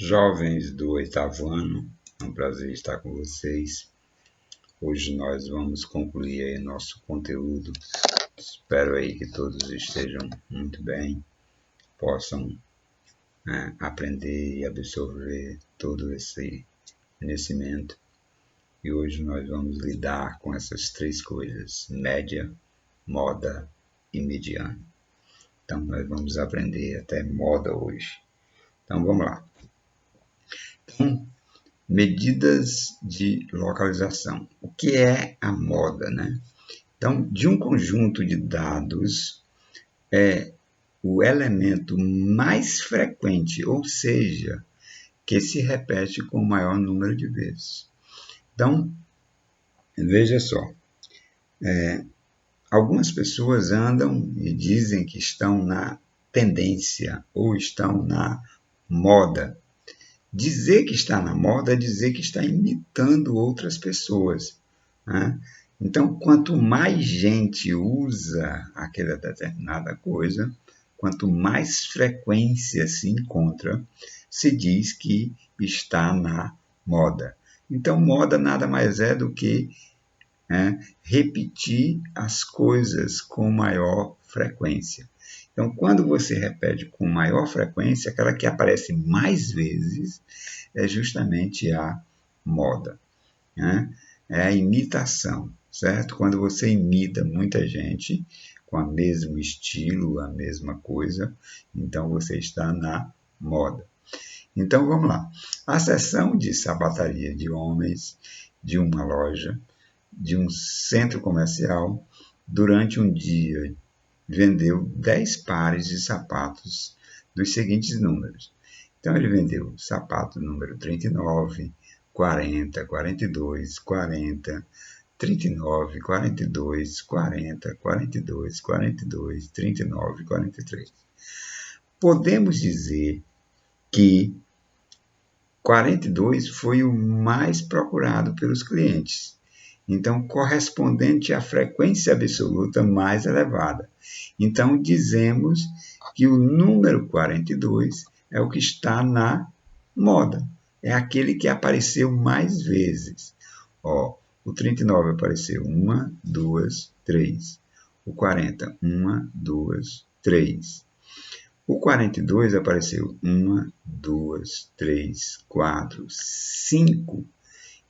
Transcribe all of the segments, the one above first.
Jovens do 8º ano, é um prazer estar com vocês. Hoje nós vamos concluir aí nosso conteúdo. Espero aí que todos estejam muito bem, possam aprender e absorver todo esse conhecimento. E hoje nós vamos lidar com essas três coisas: média, moda e mediano. Então nós vamos aprender até moda hoje. Então vamos lá. Medidas de localização. O que é a moda, né? Então, de um conjunto de dados, é o elemento mais frequente, ou seja, que se repete com o maior número de vezes. Então, veja só, algumas pessoas andam e dizem que estão na tendência ou estão na moda. Dizer que está na moda é dizer que está imitando outras pessoas, né? Então, quanto mais gente usa aquela determinada coisa, quanto mais frequência se encontra, se diz que está na moda. Então, moda nada mais é do que repetir as coisas com maior frequência. Então, quando você repete com maior frequência, aquela que aparece mais vezes é justamente a moda, né? É a imitação, certo? Quando você imita muita gente com o mesmo estilo, a mesma coisa, então você está na moda. Então, vamos lá. A seção de sapataria de homens de uma loja, de um centro comercial, durante um dia, vendeu 10 pares de sapatos dos seguintes números. Então, ele vendeu sapato número 39, 40, 42, 40, 39, 42, 40, 42, 42, 39, 43. Podemos dizer que 42 foi o mais procurado pelos clientes. Então, correspondente à frequência absoluta mais elevada. Então, dizemos que o número 42 é o que está na moda. É aquele que apareceu mais vezes. O 39 apareceu 1, 2, 3. O 40, 1, 2, 3. O 42 apareceu 1, 2, 3, 4, 5.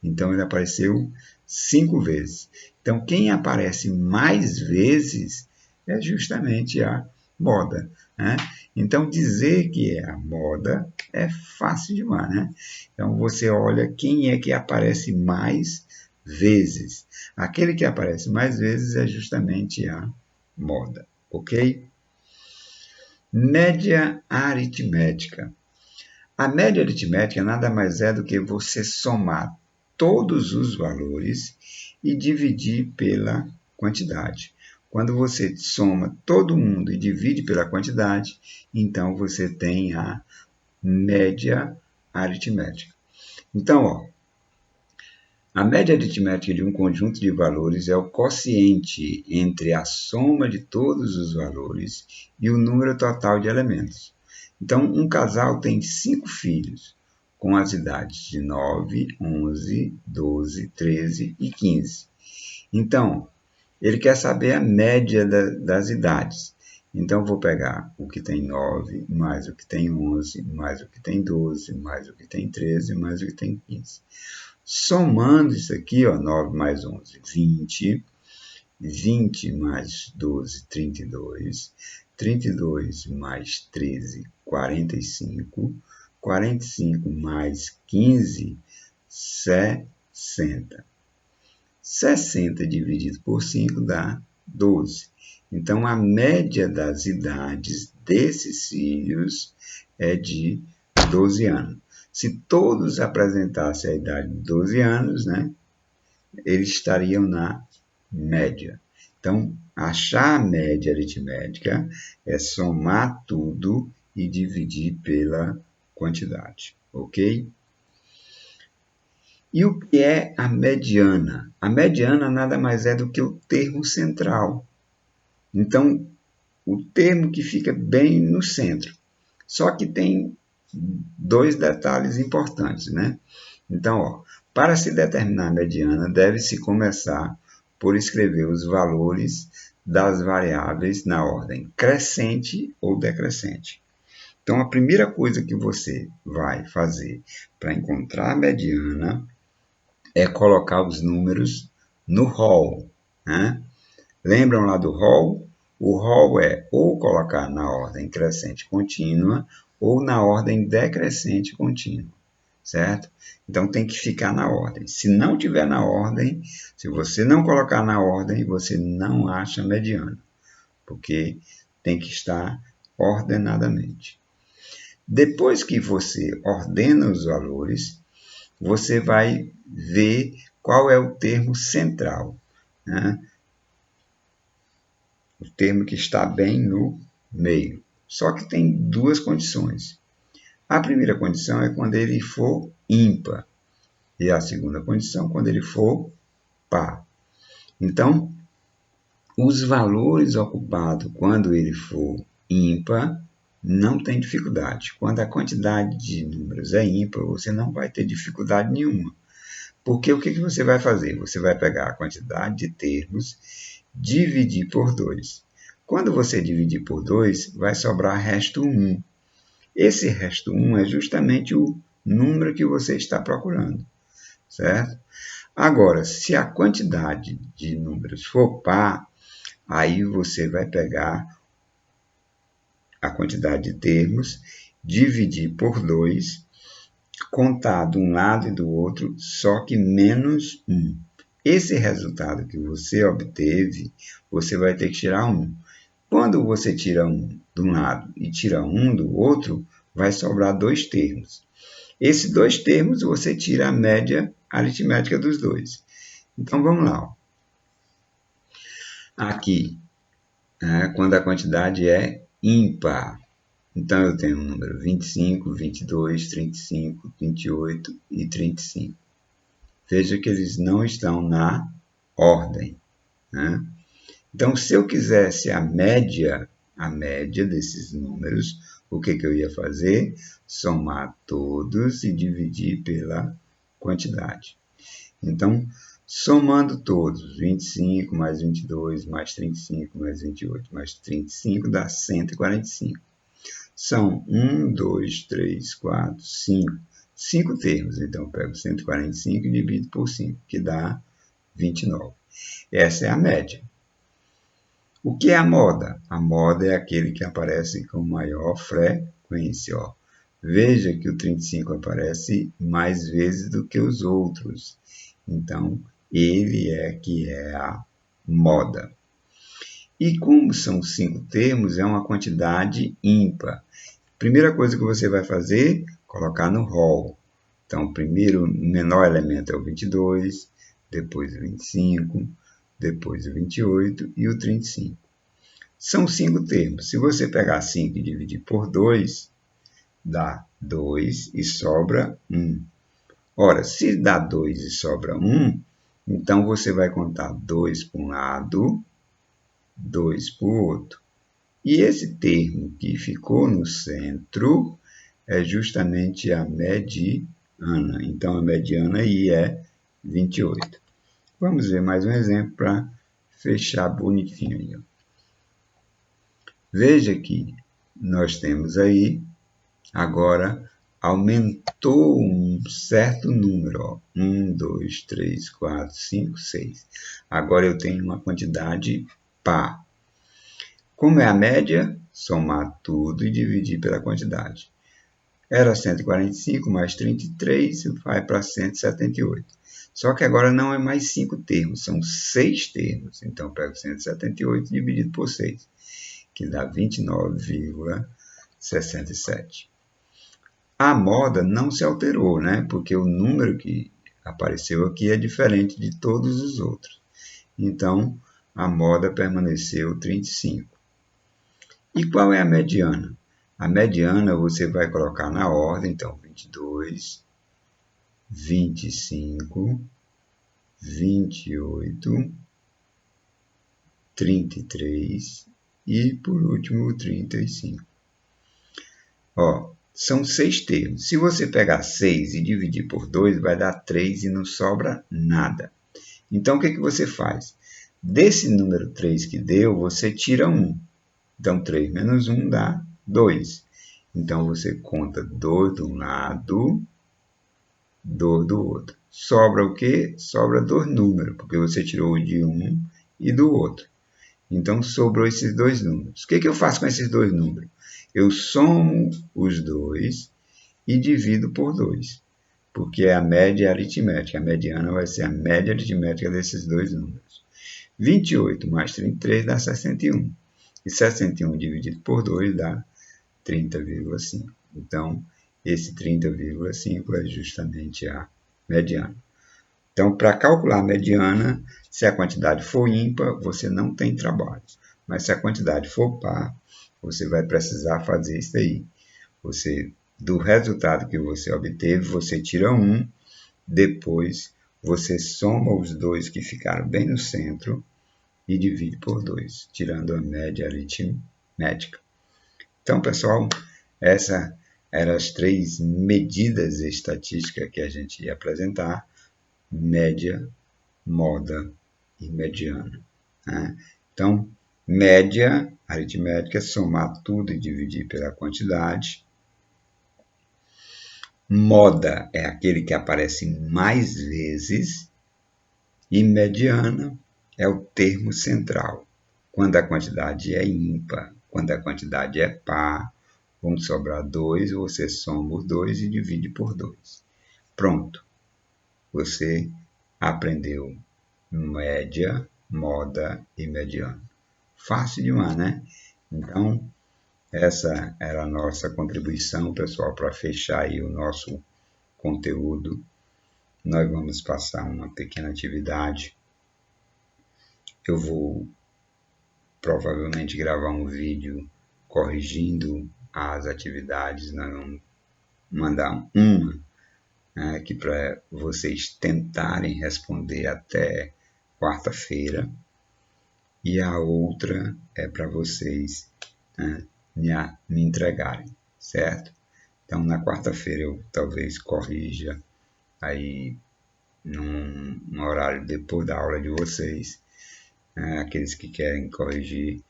Então, ele apareceu 5 vezes. Então, quem aparece mais vezes é justamente a moda, né? Então, dizer que é a moda é fácil demais, né? Então, você olha quem é que aparece mais vezes. Aquele que aparece mais vezes é justamente a moda, ok? Média aritmética. A média aritmética nada mais é do que você somar todos os valores e dividir pela quantidade. Quando você soma todo mundo e divide pela quantidade, então você tem a média aritmética. Então, a média aritmética de um conjunto de valores é o quociente entre a soma de todos os valores e o número total de elementos. Então, um casal tem 5 filhos, com as idades de 9, 11, 12, 13 e 15. Então, ele quer saber a média das idades. Então, vou pegar o que tem 9, mais o que tem 11, mais o que tem 12, mais o que tem 13, mais o que tem 15. Somando isso aqui, 9 mais 11, 20. 20 mais 12, 32. 32 mais 13, 45. 45 mais 15, 60. 60 dividido por 5 dá 12. Então, a média das idades desses filhos é de 12 anos. Se todos apresentassem a idade de 12 anos, né, eles estariam na média. Então, achar a média aritmética é somar tudo e dividir pela quantidade, ok? E o que é a mediana? A mediana nada mais é do que o termo central. Então, o termo que fica bem no centro. Só que tem dois detalhes importantes, né? Então, ó, para se determinar a mediana, deve-se começar por escrever os valores das variáveis na ordem crescente ou decrescente. Então, a primeira coisa que você vai fazer para encontrar a mediana é colocar os números no rol, né? Lembram lá do rol? O rol é ou colocar na ordem crescente contínua ou na ordem decrescente contínua, certo? Então tem que ficar na ordem. Se não tiver na ordem, se você não colocar na ordem, você não acha mediana, porque tem que estar ordenadamente. Depois que você ordena os valores, você vai ver qual é o termo central, né? O termo que está bem no meio. Só que tem duas condições. A primeira condição é quando ele for ímpar, e a segunda condição quando ele for par. Então, os valores ocupados quando ele for ímpar não tem dificuldade. Quando a quantidade de números é ímpar, você não vai ter dificuldade nenhuma. Porque o que você vai fazer? Você vai pegar a quantidade de termos, dividir por 2. Quando você dividir por 2, vai sobrar resto 1. Esse resto 1 é justamente o número que você está procurando, certo? Agora, se a quantidade de números for par, aí você vai pegar a quantidade de termos, dividir por 2, contar de um lado e do outro, só que menos 1. Esse resultado que você obteve, você vai ter que tirar 1. Quando você tira 1 de um lado e tira 1 do outro, vai sobrar 2 termos. Esses 2 termos você tira a média aritmética dos dois. Então vamos lá. Aqui, quando a quantidade é ímpar. Então eu tenho o número 25, 22, 35, 28 e 35. Veja que eles não estão na ordem, né? Então, se eu quisesse a média desses números, o que eu ia fazer? Somar todos e dividir pela quantidade. Então, somando todos, 25 mais 22 mais 35 mais 28 mais 35 dá 145. São 1, 2, 3, 4, 5. 5 termos. Então, eu pego 145 e divido por 5, que dá 29. Essa é a média. O que é a moda? A moda é aquele que aparece com maior frequência. Ó. Veja que o 35 aparece mais vezes do que os outros. Então, ele é que é a moda. E como são 5 termos, é uma quantidade ímpar. Primeira coisa que você vai fazer, colocar no rol. Então, primeiro, o menor elemento é o 22, depois o 25, depois o 28 e o 35. São 5 termos. Se você pegar 5 e dividir por 2, dá 2 e sobra 1. Ora, se dá 2 e sobra 1, então você vai contar 2 para um lado, 2 para o outro. E esse termo que ficou no centro é justamente a mediana. Então, a mediana aí é 28. Vamos ver mais um exemplo para fechar bonitinho aí. Veja que nós temos aí, agora, aumentou um certo número. Ó. 1, 2, 3, 4, 5, 6. Agora eu tenho uma quantidade par. Como é a média? Somar tudo e dividir pela quantidade. Era 145 mais 33, vai para 178. Só que agora não é mais 5 termos, são 6 termos. Então, eu pego 178 dividido por 6, que dá 29,67. A moda não se alterou, né? Porque o número que apareceu aqui é diferente de todos os outros. Então, a moda permaneceu 35. E qual é a mediana? A mediana você vai colocar na ordem, então, 22, 25, 28, 33 e, por último, 35. Ó, são 6 termos. Se você pegar 6 e dividir por 2, vai dar 3 e não sobra nada. Então, o que você faz? Desse número 3 que deu, você tira 1. Então, 3 menos 1 dá 2. Então, você conta 2 de um lado, 2 do outro. Sobra o quê? Sobra 2 números, porque você tirou o de um e do outro. Então, sobrou esses 2 números. O que eu faço com esses 2 números? Eu somo os 2 e divido por 2, porque é a média aritmética. A mediana vai ser a média aritmética desses 2 números. 28 mais 33 dá 61. E 61 dividido por 2 dá 30,5. Então, esse 30,5 é justamente a mediana. Então, para calcular a mediana, se a quantidade for ímpar, você não tem trabalho. Mas se a quantidade for par, você vai precisar fazer isso aí. Do resultado que você obteve, você tira 1, depois você soma os 2 que ficaram bem no centro e divide por 2, tirando a média aritmética. Então, pessoal, essas eram as 3 medidas estatísticas que a gente ia apresentar: média, moda e mediana. Né? Então, média aritmética é somar tudo e dividir pela quantidade. Moda é aquele que aparece mais vezes. E mediana é o termo central. Quando a quantidade é ímpar, quando a quantidade é par, vão sobrar 2, você soma os 2 e divide por 2. Pronto. Você aprendeu média, moda e mediana. Fácil demais, né? Então, essa era a nossa contribuição, pessoal, para fechar aí o nosso conteúdo. Nós vamos passar uma pequena atividade. Eu vou provavelmente gravar um vídeo corrigindo as atividades. Nós vamos mandar uma aqui para vocês tentarem responder até quarta-feira. E a outra é para vocês me entregarem, certo? Então, na quarta-feira eu talvez corrija aí num horário depois da aula de vocês, aqueles que querem corrigir,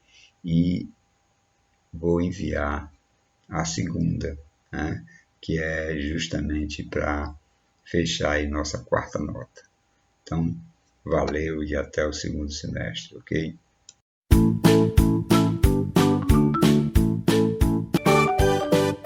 e vou enviar a segunda, que é justamente para fechar aí nossa quarta nota. Então, valeu e até o segundo semestre, ok?